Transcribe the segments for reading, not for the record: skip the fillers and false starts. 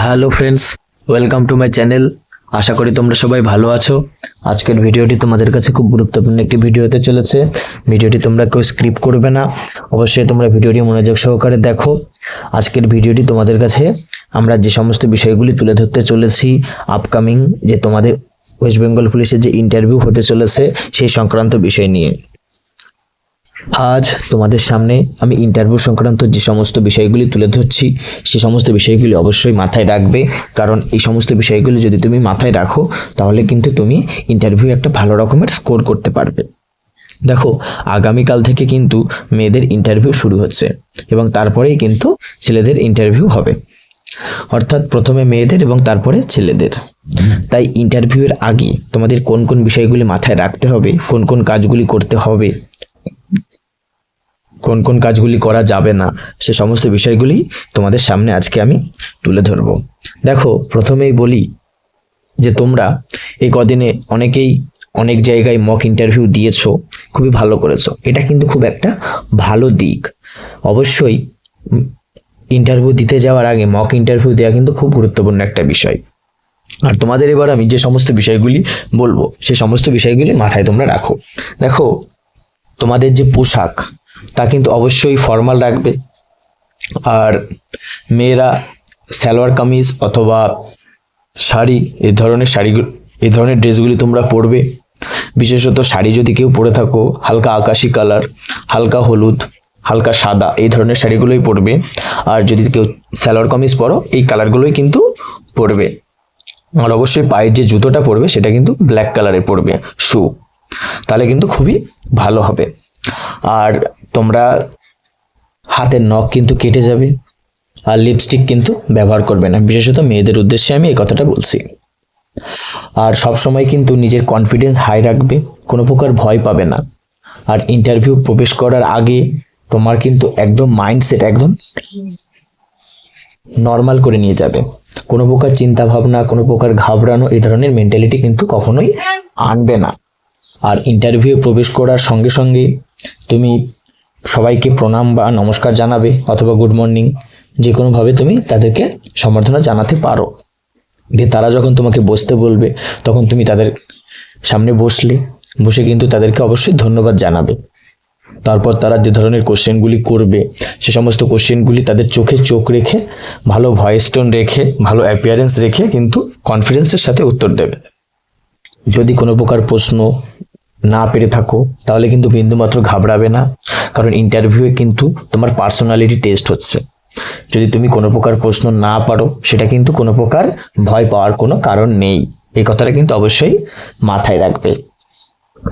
Hello friends, welcome to my channel. আশা করি তোমরা সবাই ভালো আছো। আজকের ভিডিওটি তোমাদের কাছে খুব গুরুত্বপূর্ণ একটি ভিডিও হতে চলেছে। ভিডিওটি তোমরা কেউ স্কিপ করবে না, অবশ্যই তোমরা ভিডিওটি মনোযোগ সহকারে দেখো। আজকের ভিডিওটি তোমাদের কাছে আমরা যে সমস্ত বিষয়গুলি তুলে ধরতে চলেছি, আপকামিং যে তোমাদের ওয়েস্ট বেঙ্গল পুলিশের যে ইন্টারভিউ হতে চলেছে সেই সংক্রান্ত বিষয় নিয়ে আজ তোমাদের সামনে আমি ইন্টারভিউ সংক্রান্ত যে সমস্ত বিষয়গুলি তুলে ধরছি সেই সমস্ত বিষয়গুলি অবশ্যই মাথায় রাখবে, কারণ এই সমস্ত বিষয়গুলি যদি তুমি মাথায় রাখো তাহলে কিন্তু তুমি ইন্টারভিউ একটা ভালো রকমের স্কোর করতে পারবে। দেখো, আগামীকাল থেকে কিন্তু মেয়েদের ইন্টারভিউ শুরু হচ্ছে এবং তারপরেই কিন্তু ছেলেদের ইন্টারভিউ হবে, অর্থাৎ প্রথমে মেয়েদের এবং তারপরে ছেলেদের। তাই ইন্টারভিউয়ের আগে তোমাদের কোন কোন বিষয়গুলি মাথায় রাখতে হবে, কোন কোন কাজগুলি করতে হবে, কোন কোন কাজগুলি করা যাবে না, সে সমস্ত বিষয়গুলি তোমাদের সামনে আজকে আমি তুলে ধরব। দেখো, প্রথমেই বলি যে তোমরা এই কদিনে অনেকেই অনেক জায়গায় মক ইন্টারভিউ দিয়েছো, খুবই ভালো করেছো, এটা কিন্তু খুব একটা ভালো দিক। অবশ্যই ইন্টারভিউ দিতে যাওয়ার আগে মক ইন্টারভিউ দেওয়া কিন্তু খুব গুরুত্বপূর্ণ একটা বিষয়। আর তোমাদের এবার আমি যে সমস্ত বিষয়গুলি বলবো সে সমস্ত বিষয়গুলি মাথায় তোমরা রাখো। দেখো, তোমাদের যে পোশাক তা কিন্তু অবশ্যই ফর্মাল রাখবে। আর মেয়েরা সালোয়ার কামিজ অথবা শাড়ি এই ধরনের ড্রেসগুলি তোমরা পরবে। বিশেষত শাড়ি যদি কেউ পরে থাকো, হালকা আকাশি কালার, হালকা হলুদ, হালকা সাদা, এই ধরনের শাড়িগুলোই পরবে। আর যদি কেউ সালোয়ার কামিজ পরো, এই কালারগুলোই কিন্তু পরবে। আর অবশ্যই পায়ের যে জুতোটা পরবে সেটা কিন্তু ব্ল্যাক কালারের পরবে, শু, তাহলে কিন্তু খুবই ভালো হবে। আর তোমরা হাতের নখ কিন্তু কেটে যাবে, আর লিপস্টিক কিন্তু ব্যবহার করবে না, বিশেষত মেয়েদের উদ্দেশ্যে আমি এই কথাটা বলছি। আর সব সময় কিন্তু নিজের কনফিডেন্স হাই রাখবে, কোনো প্রকার ভয় পাবে না। আর ইন্টারভিউ প্রবেশ করার আগে তোমার কিন্তু একদম মাইন্ডসেট একদম নর্মাল করে নিয়ে যাবে, কোনো প্রকার চিন্তা ভাবনা, কোনো প্রকার ঘাবড়ানো, এই ধরনের মেন্টালিটি কিন্তু কখনোই আনবে না। আর ইন্টারভিউ প্রবেশ করার সঙ্গে সঙ্গে তুমি সবাইকে প্রণাম বা নমস্কার জানাবে, অথবা গুড মর্নিং, যে কোনোভাবে তুমি তাদেরকে সম্বর্ধনা জানাতে পারো। দিয়ে তারা যখন তোমাকে বসতে বলবে তখন তুমি তাদের সামনে বসে কিন্তু তাদেরকে অবশ্যই ধন্যবাদ জানাবে। তারপর তারা যে ধরনের কোশ্চেনগুলি করবে সে সমস্ত কোশ্চেনগুলি তাদের চোখে চোখ রেখে, ভালো ভয়েস টোন রেখে, ভালো অ্যাপিয়ারেন্স রেখে কিন্তু কনফিডেন্সের সাথে উত্তর দেবে। যদি কোনো প্রকার প্রশ্ন না পেরে থাকো তাহলে কিন্তু বিন্দুমাত্র ঘাবড়াবে না, কারণ ইন্টারভিউয়ে কিন্তু তোমার পার্সোনালিটি টেস্ট হচ্ছে। যদি তুমি কোনো প্রকার প্রশ্ন না পারো সেটা কিন্তু কোনো প্রকার ভয় পাওয়ার কোনো কারণ নেই, এই কথাটা কিন্তু অবশ্যই মাথায় রাখবে।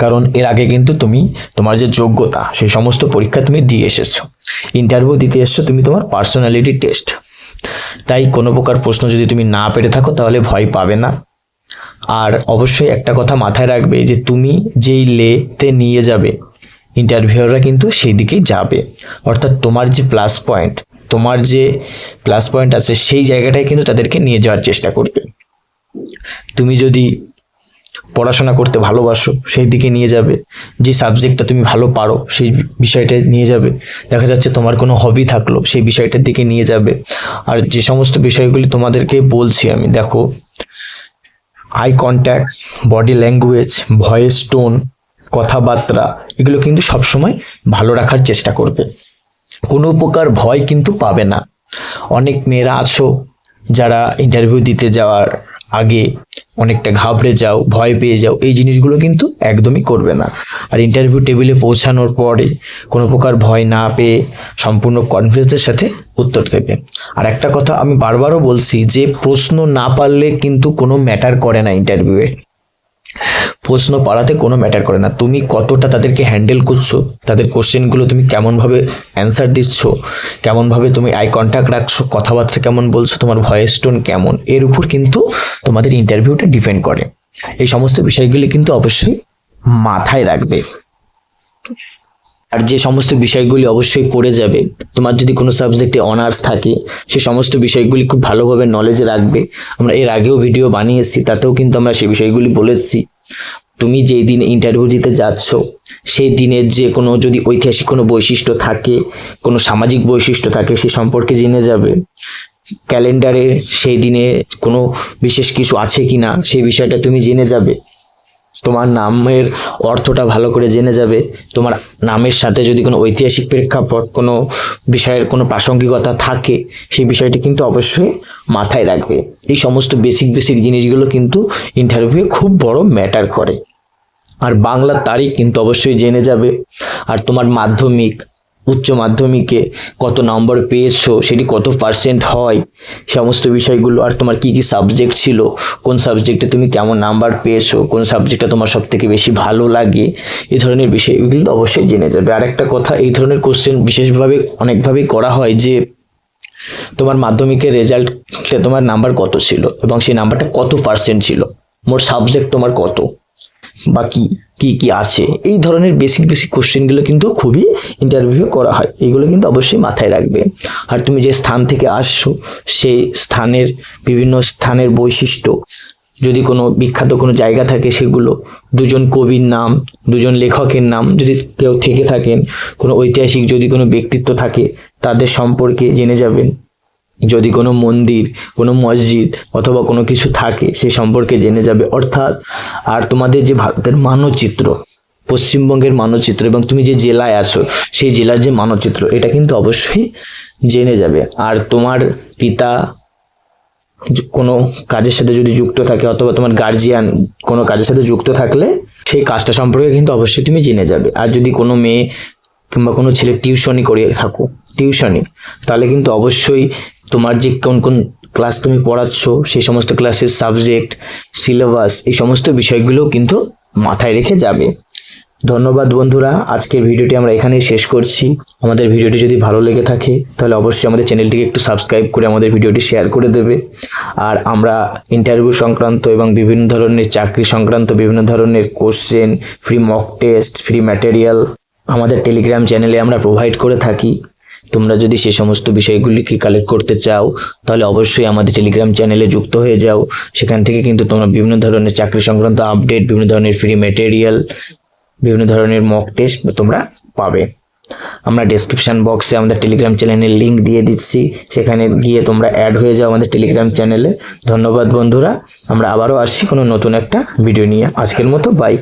কারণ এর আগে কিন্তু তুমি তোমার যে যোগ্যতা সেই সমস্ত পরীক্ষা তুমি দিয়ে এসেছো, ইন্টারভিউ দিতে এসছো তুমি তোমার পার্সোনালিটি টেস্ট। তাই কোনো প্রকার প্রশ্ন যদি তুমি না পেরে থাকো তাহলে ভয় পাবে না। আর অবশ্যই একটা কথা মাথায় রাখবে যে তুমি যেই লেতে নিয়ে যাবে ইন্টারভিউয়াররা কিন্তু সেই দিকেই যাবে, অর্থাৎ তোমার যে প্লাস পয়েন্ট আছে সেই জায়গাটায় কিন্তু তাদেরকে নিয়ে যাওয়ার চেষ্টা করবে। তুমি যদি পড়াশোনা করতে ভালোবাসো সেই দিকে নিয়ে যাবে, যে সাবজেক্টটা তুমি ভালো পারো সেই বিষয়টা নিয়ে যাবে। দেখা যাচ্ছে তোমার কোনো হবি থাকলো সেই বিষয়টার দিকে নিয়ে যাবে। আর যে সমস্ত বিষয়গুলি তোমাদেরকে বলছি আমি, দেখো, eye contact, body language, voice tone, কথাবার্তা, এগুলো কিন্তু সবসময় ভালো রাখার চেষ্টা করবে, কোনো প্রকার ভয় কিন্তু পাবে না। অনেক মেয়েরা আছো যারা ইন্টারভিউ দিতে যাওয়ার আগে অনেকটা ঘাবড়ে যাও, ভয় পেয়ে যাও, এই জিনিসগুলো কিন্তু একদমই করবে না। আর ইন্টারভিউ টেবিলে পৌঁছানোর পরে কোনো প্রকার ভয় না পেয়ে সম্পূর্ণ কনফিডেন্সের সাথে উত্তর দেবে। আর একটা কথা আমি বারবারও বলছি যে প্রশ্ন না পারলে কিন্তু কোনো ম্যাটার করে না ইন্টারভিউয়ে, প্রশ্ন পাড়াতে কোনো ম্যাটার করে না। তুমি কতটা তাদেরকে হ্যান্ডেল করছো, তাদের কোশ্চেনগুলো তুমি কেমনভাবে অ্যান্সার দিচ্ছ, কেমনভাবে তুমি আই কন্ট্যাক্ট রাখছো, কথাবার্তা কেমন বলছো, তোমার ভয়েস টোন কেমন, এর উপর কিন্তু তোমাদের ইন্টারভিউটা ডিপেন্ড করে। এই সমস্ত বিষয়গুলি কিন্তু অবশ্যই মাথায় রাখবে। আর যে সমস্ত বিষয়গুলি অবশ্যই পড়ে যাবে, তোমার যদি কোনো সাবজেক্টে অনার্স থাকে সে সমস্ত বিষয়গুলি খুব ভালোভাবে নলেজে রাখবে। আমরা এর আগেও ভিডিও বানিয়েছি, তাতেও কিন্তু আমরা সেই বিষয়গুলি বলেছি। তুমি যেই দিন ইন্টারভিউ দিতে যাচ্ছ সেই দিনের যে কোনো যদি ঐতিহাসিক কোনো বৈশিষ্ট্য থাকে, কোনো সামাজিক বৈশিষ্ট্য থাকে, সে সম্পর্কে জেনে যাবে। ক্যালেন্ডারে সেই দিনে কোনো বিশেষ কিছু আছে কি না সেই বিষয়টা তুমি জেনে যাবে। তোমার নামের অর্থটা ভালো করে জেনে যাবে। তোমার নামের সাথে যদি কোনো ঐতিহাসিক প্রেক্ষাপট, কোনো বিষয়ের কোনো প্রাসঙ্গিকতা থাকে, সেই বিষয়টি কিন্তু অবশ্যই মাথায় রাখবে। এই সমস্ত বেসিক জিনিসগুলো কিন্তু ইন্টারভিউ খুব বড় ম্যাটার করে। আর বাংলার তারিখ কিন্তু অবশ্যই জেনে যাবে। আর তোমার মাধ্যমিক, উচ্চ মাধ্যমিকে কত নম্বর পেয়েছো, সেটি কত পার্সেন্ট হয়, সমস্ত বিষয়গুলো, আর তোমার কি কি সাবজেক্ট ছিল, কোন সাবজেক্টে তুমি কেমন নাম্বার পেয়েছো, কোন সাবজেক্টটা তোমার সব থেকে বেশি ভালো লাগে, এই ধরনের বিষয়গুলো তো অবশ্যই জেনে যাবে। আর একটা কথা, এই ধরনের কোশ্চেন বিশেষভাবে অনেকভাবেই করা হয় যে তোমার মাধ্যমিকের রেজাল্টে তোমার নাম্বার কত ছিল এবং সেই নাম্বারটা কত পার্সেন্ট ছিল, মোট সাবজেক্ট তোমার কত, বা কি কি কি আছে, এই ধরনের বেসিক কোশ্চেনগুলো কিন্তু খুবই ইন্টারভিউ করা হয়। এগুলো কিন্তু অবশ্যই মাথায় রাখবে। আর তুমি যে স্থান থেকে আসছো সেই স্থানের বিভিন্ন স্থানের বৈশিষ্ট্য, যদি কোনো বিখ্যাত কোনো জায়গা থাকে সেগুলো, দুজন কবির নাম, দুজন লেখকের নাম যদি কেউ থেকে থাকেন, কোনো ঐতিহাসিক যদি কোনো ব্যক্তিত্ব থাকে তাদের সম্পর্কে জেনে যাবেন। যদি কোনো মন্দির, কোনো মসজিদ অথবা কোনো কিছু থাকে সে সম্পর্কে জেনে যাবে। অর্থাৎ আর তোমাদের যে ভারতের মানচিত্র, পশ্চিমবঙ্গের মানচিত্র এবং তুমি যে জেলায় আছো সেই জেলার যে মানচিত্র, এটা কিন্তু অবশ্যই জেনে যাবে। আর তোমার পিতা কোনো কাজের সাথে যদি যুক্ত থাকে অথবা তোমার গার্জিয়ান কোনো কাজের সাথে যুক্ত থাকলে সেই কাজটা সম্পর্কে কিন্তু অবশ্যই তুমি জেনে যাবে। আর যদি কোনো মেয়ে কিংবা কোনো ছেলে টিউশনি করে থাকো, তাহলে কিন্তু অবশ্যই তোমার যে কোন কোন ক্লাস তুমি পড়াচ্ছ সেই সমস্ত ক্লাসের সাবজেক্ট, সিলেবাস, এই সমস্ত বিষয়গুলো কিন্তু মাথায় রেখে যাবে। ধন্যবাদ বন্ধুরা, আজকের ভিডিওটি আমরা এখানেই শেষ করছি। আমাদের ভিডিওটি যদি ভালো লেগে থাকে তাহলে অবশ্যই আমাদের চ্যানেলটিকে একটু সাবস্ক্রাইব করে আমাদের ভিডিওটি শেয়ার করে দেবে। আর আমরা ইন্টারভিউ সংক্রান্ত এবং বিভিন্ন ধরনের চাকরি সংক্রান্ত বিভিন্ন ধরনের question, free mock test, free material আমাদের টেলিগ্রাম চ্যানেলে আমরা প্রোভাইড করে থাকি। তোমরা যদি সে সমস্ত বিষয়গুলিকে কালেক্ট করতে চাও তাহলে অবশ্যই আমাদের টেলিগ্রাম চ্যানেলে যুক্ত হয়ে যাও। সেখান থেকে কিন্তু তোমরা বিভিন্ন ধরনের চাকরি সংক্রান্ত আপডেট, বিভিন্ন ধরনের ফ্রি ম্যাটেরিয়াল, বিভিন্ন ধরনের মক টেস্ট তোমরা পাবে। আমরা ডেসক্রিপশন বক্সে আমাদের টেলিগ্রাম চ্যানেলের লিঙ্ক দিয়ে দিচ্ছি, সেখানে গিয়ে তোমরা অ্যাড হয়ে যাও আমাদের টেলিগ্রাম চ্যানেলে। ধন্যবাদ বন্ধুরা, আমরা আবারও আসছি কোনো নতুন একটা ভিডিও নিয়ে। আজকের মতো বাই।